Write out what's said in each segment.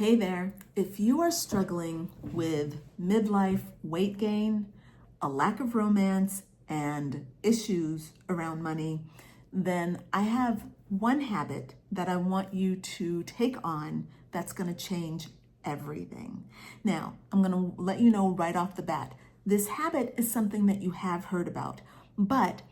Hey there, if you are struggling with midlife weight gain, a lack of romance, and issues around money, then I have one habit that I want you to take on that's going to change everything. Now, I'm going to let you know right off the bat, this habit is something that you have heard about, but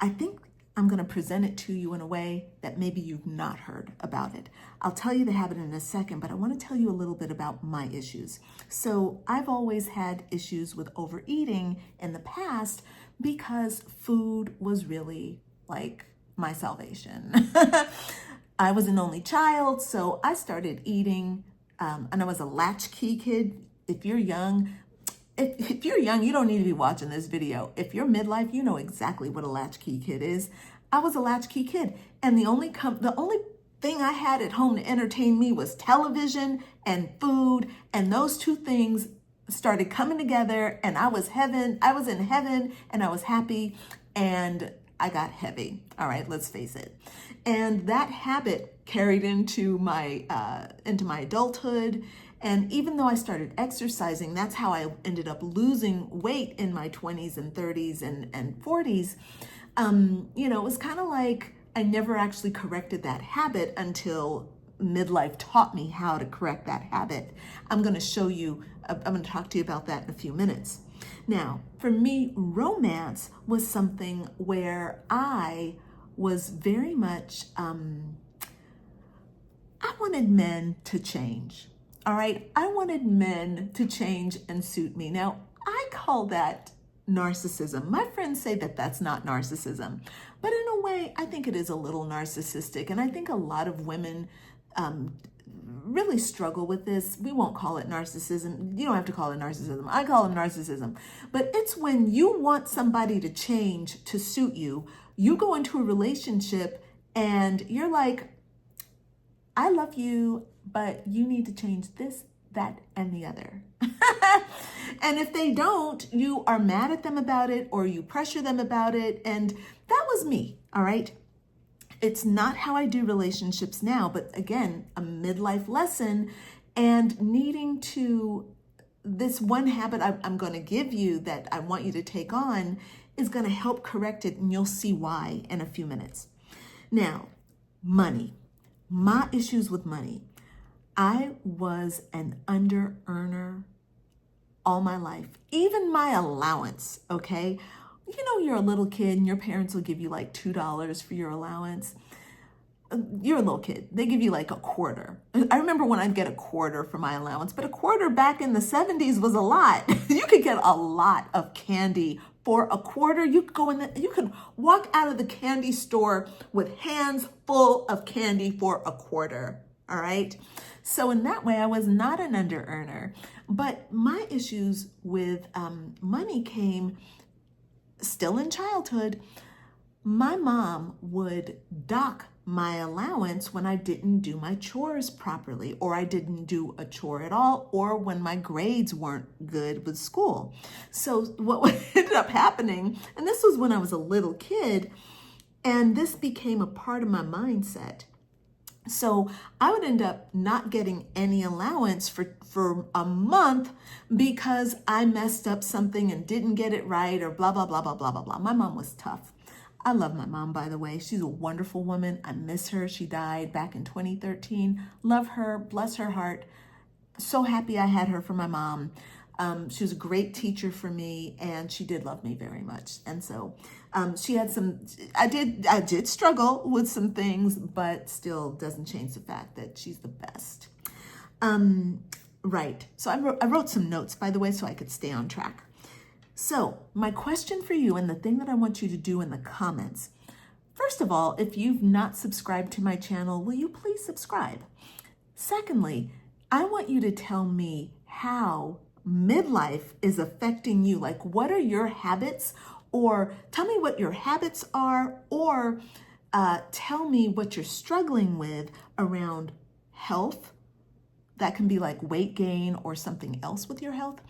I think I'm going to present it to you in a way that maybe you've not heard about it. I'll tell you the habit in a second, but I want to tell you a little bit about my issues. So I've always had issues with overeating in the past because food was really like my salvation. I was an only child, so I started eating, and I was a latchkey kid. If you're young, you don't need to be watching this video. If you're midlife, you know exactly what a latchkey kid is. I was a latchkey kid, and the only thing I had at home to entertain me was television and food, and those two things started coming together, and I was in heaven, and I was happy, and I got heavy. All right, let's face it. And that habit carried into my adulthood. And even though I started exercising, that's how I ended up losing weight in my 20s and 30s and 40s. It was kind of like I never actually corrected that habit until midlife taught me how to correct that habit. I'm going to talk to you about that in a few minutes. Now, for me, romance was something where I was very much, I wanted men to change. All right, I wanted men to change and suit me. Now, I call that narcissism. My friends say that that's not narcissism, but in a way, I think it is a little narcissistic. And I think a lot of women really struggle with this. We won't call it narcissism. You don't have to call it narcissism. I call it narcissism. But it's when you want somebody to change to suit you, you go into a relationship and you're like, I love you, but you need to change this, that, and the other. And if they don't, you are mad at them about it or you pressure them about it. And that was me, all right? It's not how I do relationships now, but again, a midlife lesson and needing to, this one habit I'm going to give you that I want you to take on is going to help correct it, and you'll see why in a few minutes. Now, money. My issues with money. I was an under earner all my life, even my allowance, okay? You're a little kid and your parents will give you like $2 for your allowance. You're a little kid. They give you like a quarter. I remember when I'd get a quarter for my allowance, but a quarter back in the 70s was a lot. You could get a lot of candy for a quarter. You could walk out of the candy store with hands full of candy for a quarter. All right. So in that way, I was not an under earner, but my issues with money came still in childhood. My mom would dock my allowance when I didn't do my chores properly, or I didn't do a chore at all, or when my grades weren't good with school. So what ended up happening, and this was when I was a little kid, and this became a part of my mindset. So I would end up not getting any allowance for a month because I messed up something and didn't get it right or blah, blah, blah, blah, blah, blah, blah. My mom was tough. I love my mom, by the way. She's a wonderful woman. I miss her. She died back in 2013. Love her. Bless her heart. So happy I had her for my mom. She was a great teacher for me, and she did love me very much. And so she had I did struggle with some things, but still doesn't change the fact that she's the best. Right. So I wrote some notes, by the way, so I could stay on track. So my question for you, and the thing that I want you to do in the comments, first of all, if you've not subscribed to my channel, will you please subscribe? Secondly, I want you to tell me how midlife is affecting you. Like, what are your habits? Or tell me what your habits are, or tell me what you're struggling with around health. That can be like weight gain or something else with your health.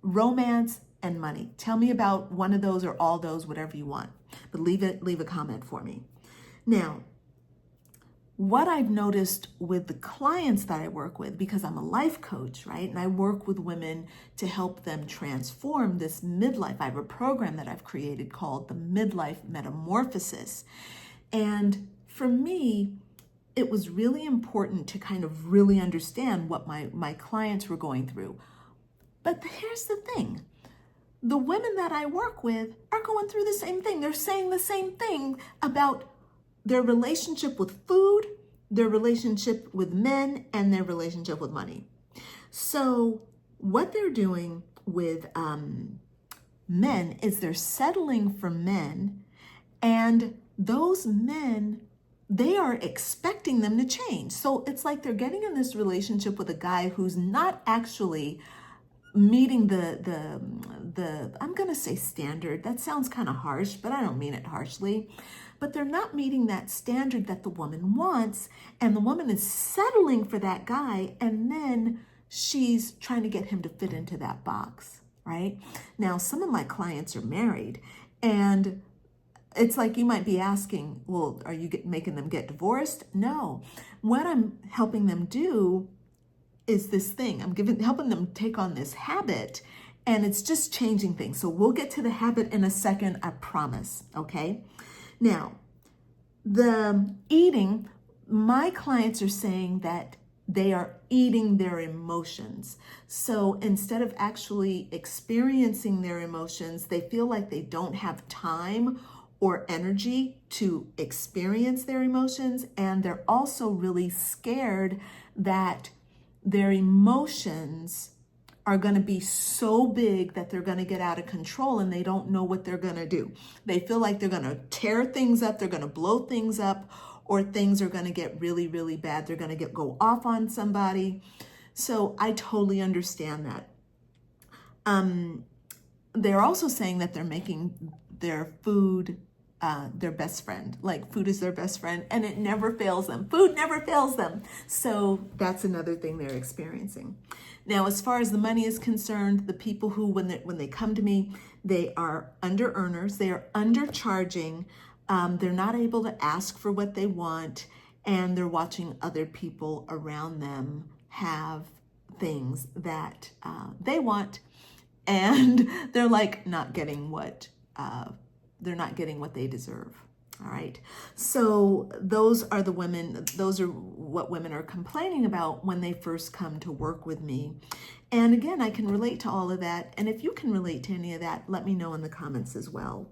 Romance and money. Tell me about one of those or all those, whatever you want. But leave a comment for me. Now, what I've noticed with the clients that I work with, because I'm a life coach, right? And I work with women to help them transform this midlife. I have a program that I've created called the Midlife Metamorphosis. And for me, it was really important to kind of really understand what my clients were going through. But here's the thing. The women that I work with are going through the same thing. They're saying the same thing about their relationship with food, their relationship with men, and their relationship with money. So what they're doing with men is they're settling for men, and those men, they are expecting them to change. So it's like they're getting in this relationship with a guy who's not actually meeting the I'm going to say standard. That sounds kind of harsh, but I don't mean it harshly. But they're not meeting that standard that the woman wants, and the woman is settling for that guy, and then she's trying to get him to fit into that box, right? Now, some of my clients are married, and it's like you might be asking, well, are you making them get divorced? No. What I'm helping them do is this thing. I'm helping them take on this habit, and it's just changing things. So we'll get to the habit in a second, I promise, okay? Now, the eating, my clients are saying that they are eating their emotions. So instead of actually experiencing their emotions, they feel like they don't have time or energy to experience their emotions, and they're also really scared that their emotions are going to be so big that they're going to get out of control, and they don't know what they're going to do. They feel like they're going to tear things up, they're going to blow things up, or things are going to get really, really bad. They're going to go off on somebody. So I totally understand that. They're also saying that they're making their food their best friend. Like food is their best friend, and it never fails them. Food never fails them. So that's another thing they're experiencing. Now, as far as the money is concerned, the people who, when they come to me, they are under earners, they are undercharging, they're not able to ask for what they want, and they're watching other people around them have things that they want, and they're like not getting what they deserve. All right. So those are the women, those are what women are complaining about when they first come to work with me. And again, I can relate to all of that. And if you can relate to any of that, let me know in the comments as well.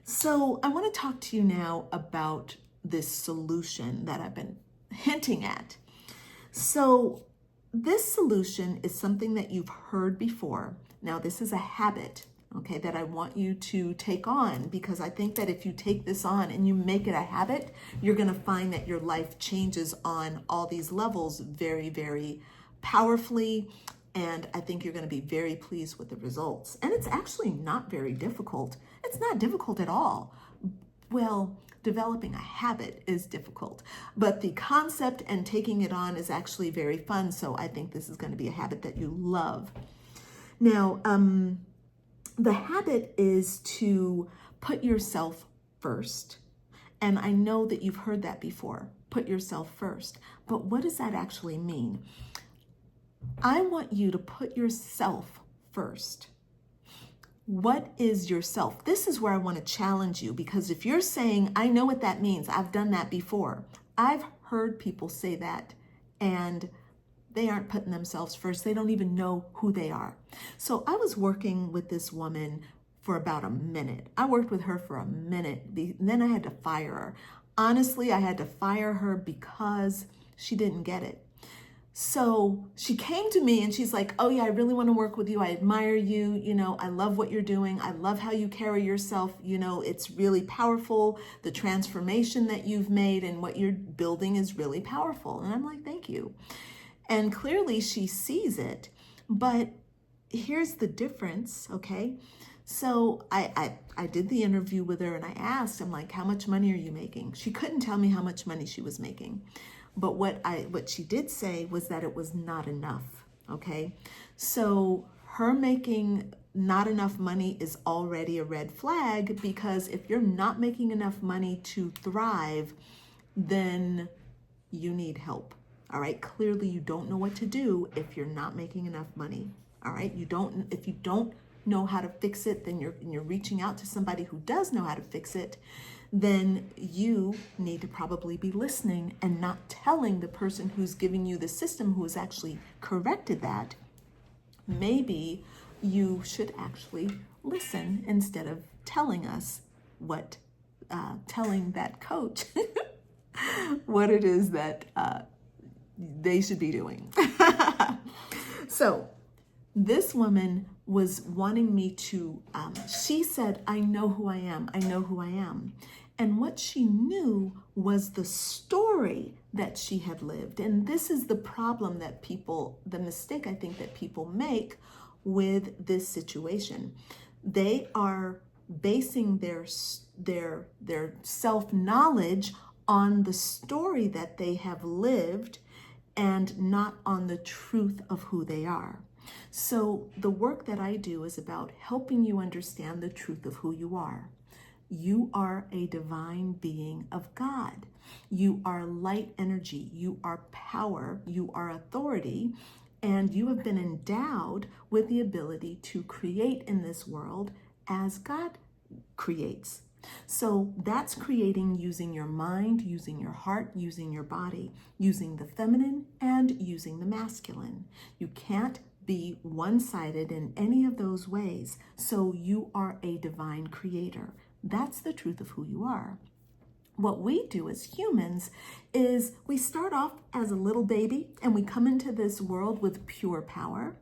So I want to talk to you now about this solution that I've been hinting at. So this solution is something that you've heard before. Now, this is a habit, okay, that I want you to take on, because I think that if you take this on and you make it a habit, you're going to find that your life changes on all these levels very, very powerfully. And I think you're going to be very pleased with the results. And it's actually not very difficult. It's not difficult at all. Well, developing a habit is difficult, but the concept and taking it on is actually very fun. So I think this is going to be a habit that you love. Now, the habit is to put yourself first. And I know that you've heard that before, put yourself first. But what does that actually mean? I want you to put yourself first. What is yourself? This is where I want to challenge you, because if you're saying, I know what that means, I've done that before. I've heard people say that, and they aren't putting themselves first. They don't even know who they are. So I was working with this woman for about a minute. I worked with her for a minute, and then I had to fire her. Honestly, I had to fire her because she didn't get it. So she came to me and she's like, oh yeah, I really want to work with you. I admire you. You know, I love what you're doing. I love how you carry yourself. You know, it's really powerful. The transformation that you've made and what you're building is really powerful. And I'm like, thank you. And clearly she sees it, but here's the difference, okay? So I did the interview with her and I asked, I'm like, how much money are you making? She couldn't tell me how much money she was making. But what she did say was that it was not enough, okay? So her making not enough money is already a red flag, because if you're not making enough money to thrive, then you need help. All right. Clearly you don't know what to do if you're not making enough money. All right. If you don't know how to fix it, then you're reaching out to somebody who does know how to fix it. Then you need to probably be listening and not telling the person who's giving you the system, who has actually corrected that. Maybe you should actually listen instead of telling us telling that coach what it is that they should be doing. So this woman was wanting me to, she said, I know who I am. I know who I am. And what she knew was the story that she had lived. And this is the problem that the mistake I think that people make with this situation. They are basing their self-knowledge on the story that they have lived and not on the truth of who they are. So the work that I do is about helping you understand the truth of who you are. You are a divine being of God. You are light energy. You are power. You are authority. And you have been endowed with the ability to create in this world as God creates. So that's creating using your mind, using your heart, using your body, using the feminine and using the masculine. You can't be one-sided in any of those ways. So you are a divine creator. That's the truth of who you are. What we do as humans is we start off as a little baby and we come into this world with pure power.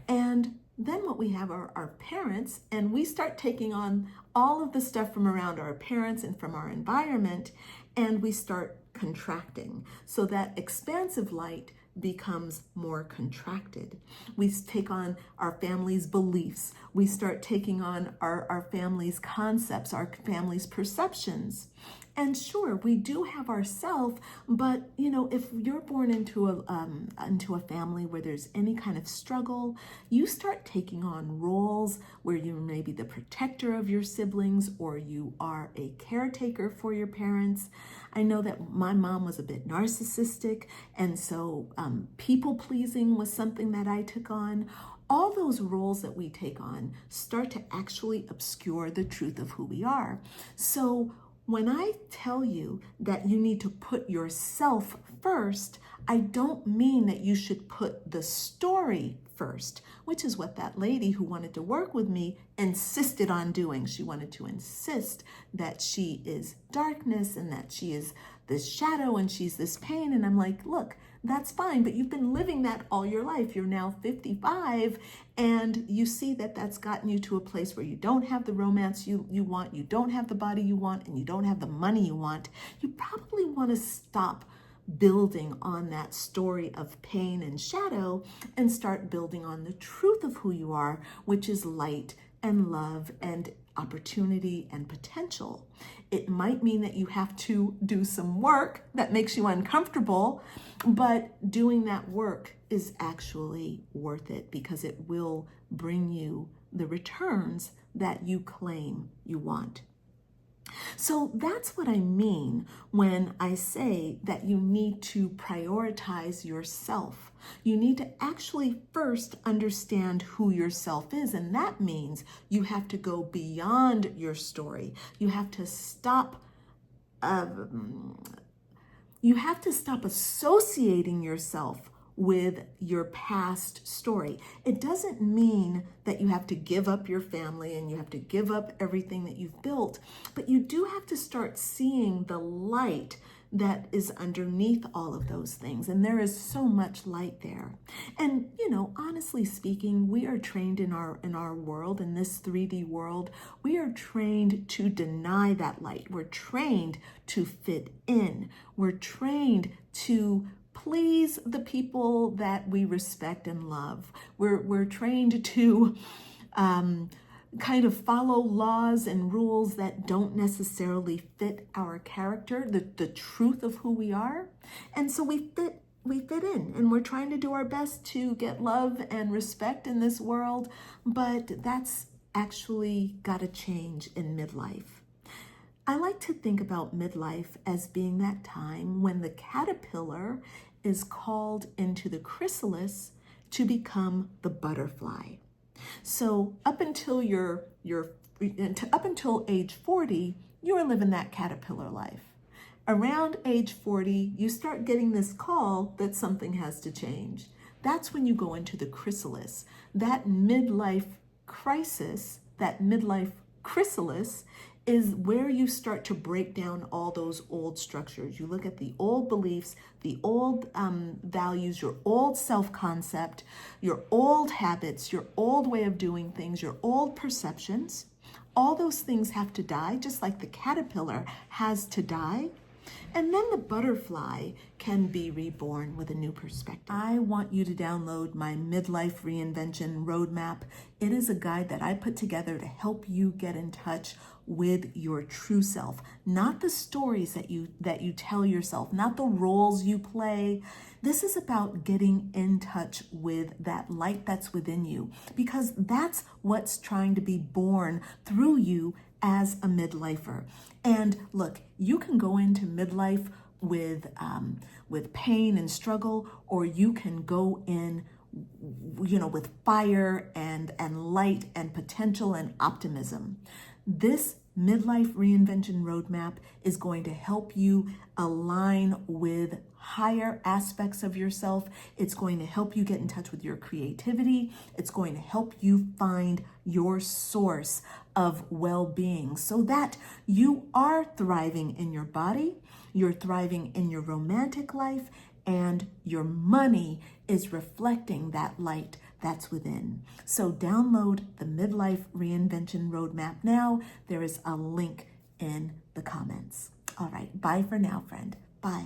And then what we have are our parents, and we start taking on all of the stuff from around our parents and from our environment, and we start contracting. So that expansive light becomes more contracted. We take on our family's beliefs. We start taking on our family's concepts, our family's perceptions. And sure, we do have ourself, but if you're born into a family where there's any kind of struggle, you start taking on roles where you may be the protector of your siblings, or you are a caretaker for your parents. I know that my mom was a bit narcissistic, and so people pleasing was something that I took on. All those roles that we take on start to actually obscure the truth of who we are. So when I tell you that you need to put yourself first, I don't mean that you should put the story first, which is what that lady who wanted to work with me insisted on doing. She wanted to insist that she is darkness and that she is this shadow and she's this pain. And I'm like, look, that's fine, but you've been living that all your life. You're now 55, and you see that that's gotten you to a place where you don't have the romance you want, you don't have the body you want, and you don't have the money you want. You probably want to stop building on that story of pain and shadow and start building on the truth of who you are, which is light and love and opportunity and potential. It might mean that you have to do some work that makes you uncomfortable, but doing that work is actually worth it because it will bring you the returns that you claim you want. So that's what I mean when I say that you need to prioritize yourself. You need to actually first understand who yourself is, and that means you have to go beyond your story. You have to stop associating yourself with your past story. It doesn't mean that you have to give up your family and you have to give up everything that you've built, but you do have to start seeing the light that is underneath all of those things. And there is so much light there. And, honestly speaking, we are trained in our world, in this 3D world, we are trained to deny that light. We're trained to fit in. We're trained to please the people that we respect and love. We're trained to kind of follow laws and rules that don't necessarily fit our character, the truth of who we are. And so we fit in, and we're trying to do our best to get love and respect in this world, but that's actually got to change in midlife. I like to think about midlife as being that time when the caterpillar is called into the chrysalis to become the butterfly. So up until age 40, you are living that caterpillar life. Around age 40, you start getting this call that something has to change. That's when you go into the chrysalis. That midlife crisis, that midlife chrysalis, is where you start to break down all those old structures. You look at the old beliefs, the old values, your old self-concept, your old habits, your old way of doing things, your old perceptions. All those things have to die, just like the caterpillar has to die. And then the butterfly can be reborn with a new perspective. I want you to download my Midlife Reinvention Roadmap. It is a guide that I put together to help you get in touch with your true self, not the stories that you tell yourself, not the roles you play. This is about getting in touch with that light that's within you, because that's what's trying to be born through you as a midlifer. And look, you can go into midlife with pain and struggle, or you can go in, with fire and light and potential and optimism. This Midlife Reinvention Roadmap is going to help you align with higher aspects of yourself. It's going to help you get in touch with your creativity. It's going to help you find your source of well-being so that you are thriving in your body, you're thriving in your romantic life, and your money is reflecting that light that's within. So download the Midlife Reinvention Roadmap now. There is a link in the comments. All right, bye for now, friend. Bye.